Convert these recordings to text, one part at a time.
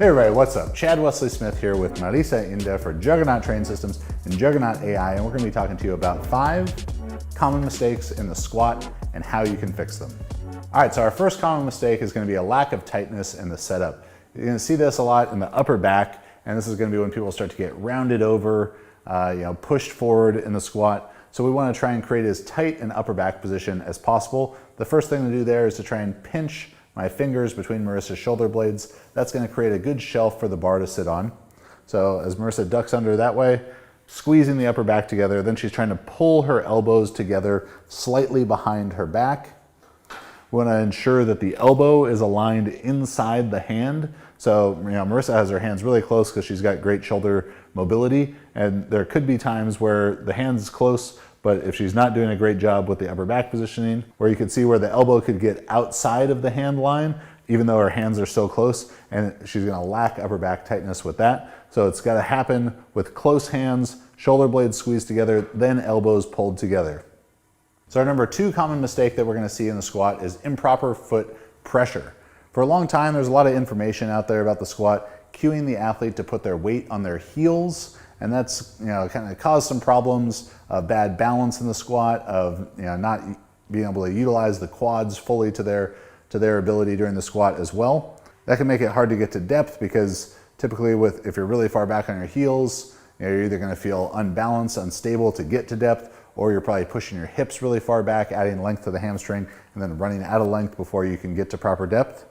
Hey everybody, what's up? Chad Wesley Smith here with Marisa Inda for Juggernaut Training Systems and Juggernaut AI, and we're going to be talking to you about 5 common mistakes in the squat and how you can fix them. All right, so our first common mistake is going to be a lack of tightness in the setup. You're going to see this a lot in the upper back, and this is going to be when people start to get rounded over, pushed forward in the squat. So we want to try and create as tight an upper back position as possible. The first thing to do there is to try and pinch my fingers between Marisa's shoulder blades. That's going to create a good shelf for the bar to sit on. So as Marisa ducks under that way, squeezing the upper back together, then she's trying to pull her elbows together slightly behind her back. We want to ensure that the elbow is aligned inside the hand. So Marisa has her hands really close because she's got great shoulder mobility, and there could be times where the hand's close, but if she's not doing a great job with the upper back positioning, where you can see where the elbow could get outside of the hand line, even though her hands are so close, and she's gonna lack upper back tightness with that. So it's gotta happen with close hands, shoulder blades squeezed together, then elbows pulled together. So our number 2 common mistake that we're gonna see in the squat is improper foot pressure. For a long time, there's a lot of information out there about the squat, cueing the athlete to put their weight on their heels, and that's kind of caused some problems of bad balance in the squat, of not being able to utilize the quads fully to their ability during the squat as well. That can make it hard to get to depth because typically if you're really far back on your heels, you're either going to feel unbalanced, unstable to get to depth, or you're probably pushing your hips really far back, adding length to the hamstring, and then running out of length before you can get to proper depth.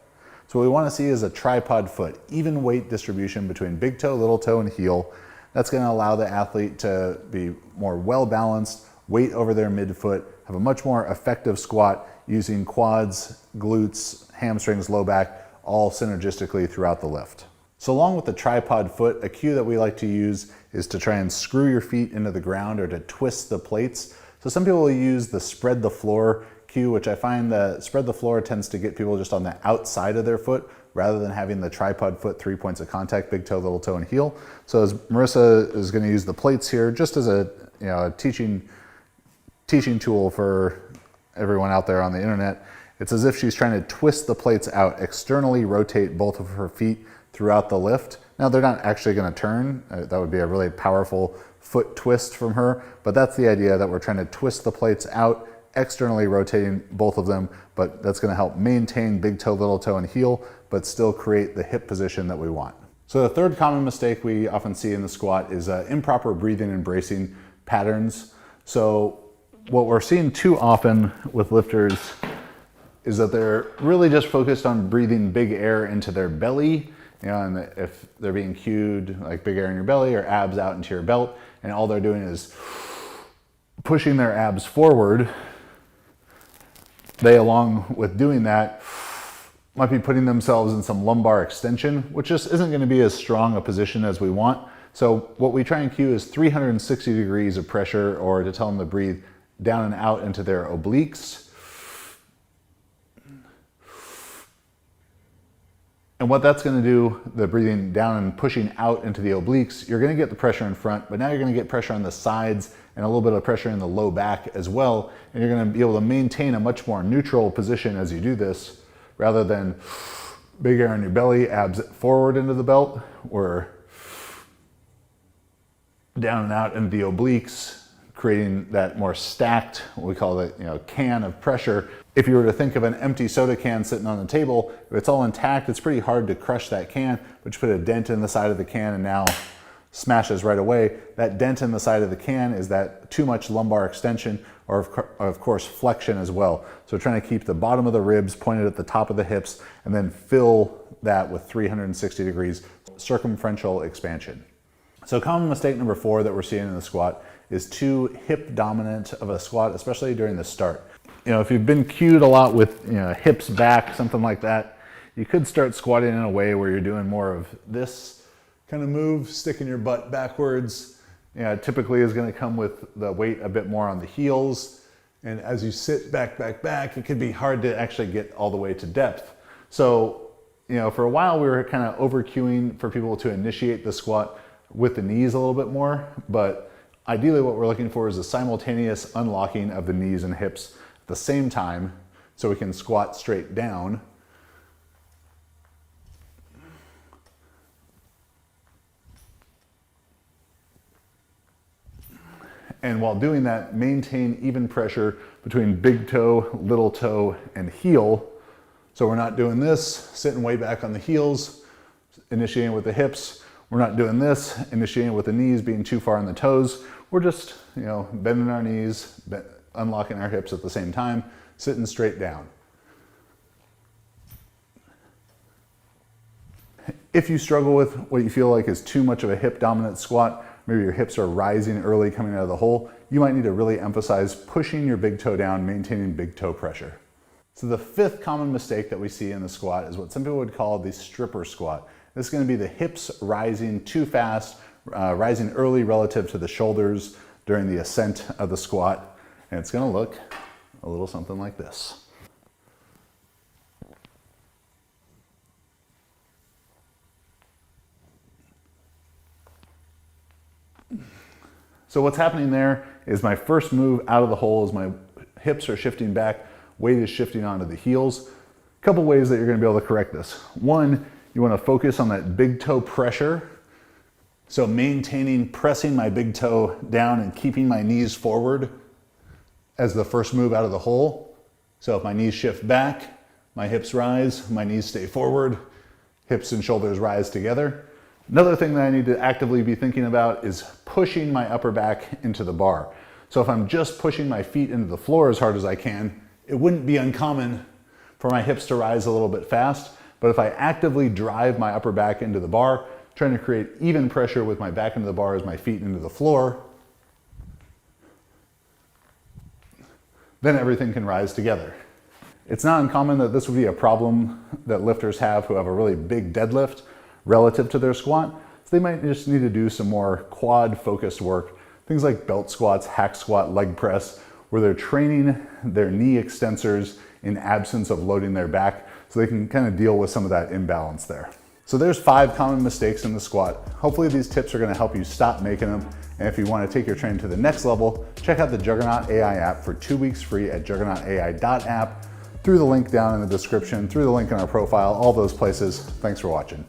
So what we want to see is a tripod foot, even weight distribution between big toe, little toe, and heel. That's going to allow the athlete to be more well-balanced, weight over their midfoot, have a much more effective squat using quads, glutes, hamstrings, low back, all synergistically throughout the lift. So along with the tripod foot, a cue that we like to use is to try and screw your feet into the ground or to twist the plates. So some people will use the spread the floor cue, which I find the spread the floor tends to get people just on the outside of their foot rather than having the tripod foot 3 points of contact, big toe, little toe, and heel. So as Marisa is going to use the plates here just as a teaching tool for everyone out there on the internet, it's as if she's trying to twist the plates out, externally rotate both of her feet throughout the lift. Now they're not actually going to turn. That would be a really powerful foot twist from her, but that's the idea, that we're trying to twist the plates out, externally rotating both of them, but that's going to help maintain big toe, little toe, and heel, but still create the hip position that we want. So the third common mistake we often see in the squat is improper breathing and bracing patterns. So what we're seeing too often with lifters is that they're really just focused on breathing big air into their belly, and if they're being cued like big air in your belly or abs out into your belt, and all they're doing is pushing their abs forward, they, along with doing that, might be putting themselves in some lumbar extension, which just isn't going to be as strong a position as we want. So what we try and cue is 360 degrees of pressure, or to tell them to breathe down and out into their obliques. And what that's going to do, the breathing down and pushing out into the obliques, you're going to get the pressure in front, but now you're going to get pressure on the sides and a little bit of pressure in the low back as well. And you're going to be able to maintain a much more neutral position as you do this, rather than big air in your belly, abs forward into the belt, or down and out into the obliques, creating that more stacked, what we call the can of pressure. If you were to think of an empty soda can sitting on the table, if it's all intact, it's pretty hard to crush that can, but you put a dent in the side of the can and now smashes right away. That dent in the side of the can is that too much lumbar extension, or of course flexion as well. So we're trying to keep the bottom of the ribs pointed at the top of the hips, and then fill that with 360 degrees circumferential expansion. So common mistake number 4 that we're seeing in the squat is too hip dominant of a squat, especially during the start. If you've been cued a lot with hips back, something like that, you could start squatting in a way where you're doing more of this kind of move, sticking your butt backwards. Typically is going to come with the weight a bit more on the heels, and as you sit back, it could be hard to actually get all the way to depth. So for a while we were kind of over cueing for people to initiate the squat with the knees a little bit more, but ideally what we're looking for is a simultaneous unlocking of the knees and hips at the same time, so we can squat straight down And while doing that, maintain even pressure between big toe, little toe, and heel. So we're not doing this, sitting way back on the heels, initiating with the hips. We're not doing this, initiating with the knees, being too far on the toes. We're just, bending our knees, unlocking our hips at the same time, sitting straight down. If you struggle with what you feel like is too much of a hip dominant squat, maybe your hips are rising early coming out of the hole, you might need to really emphasize pushing your big toe down, maintaining big toe pressure. So the fifth common mistake that we see in the squat is what some people would call the stripper squat. This is going to be the hips rising too fast, rising early relative to the shoulders during the ascent of the squat. And it's going to look a little something like this. So what's happening there is my first move out of the hole is my hips are shifting back, weight is shifting onto the heels. A couple ways that you're going to be able to correct this. One, you want to focus on that big toe pressure. So pressing my big toe down and keeping my knees forward as the first move out of the hole. So if my knees shift back, my hips rise, my knees stay forward, hips and shoulders rise together. Another thing that I need to actively be thinking about is pushing my upper back into the bar. So if I'm just pushing my feet into the floor as hard as I can, it wouldn't be uncommon for my hips to rise a little bit fast. But if I actively drive my upper back into the bar, trying to create even pressure with my back into the bar as my feet into the floor, then everything can rise together. It's not uncommon that this would be a problem that lifters have who have a really big deadlift relative to their squat. So they might just need to do some more quad focused work. Things like belt squats, hack squat, leg press, where they're training their knee extensors in absence of loading their back so they can kind of deal with some of that imbalance there. So there's 5 common mistakes in the squat. Hopefully these tips are going to help you stop making them. And if you want to take your training to the next level, check out the Juggernaut AI app for 2 weeks free at juggernautai.app, through the link down in the description, through the link in our profile, all those places. Thanks for watching.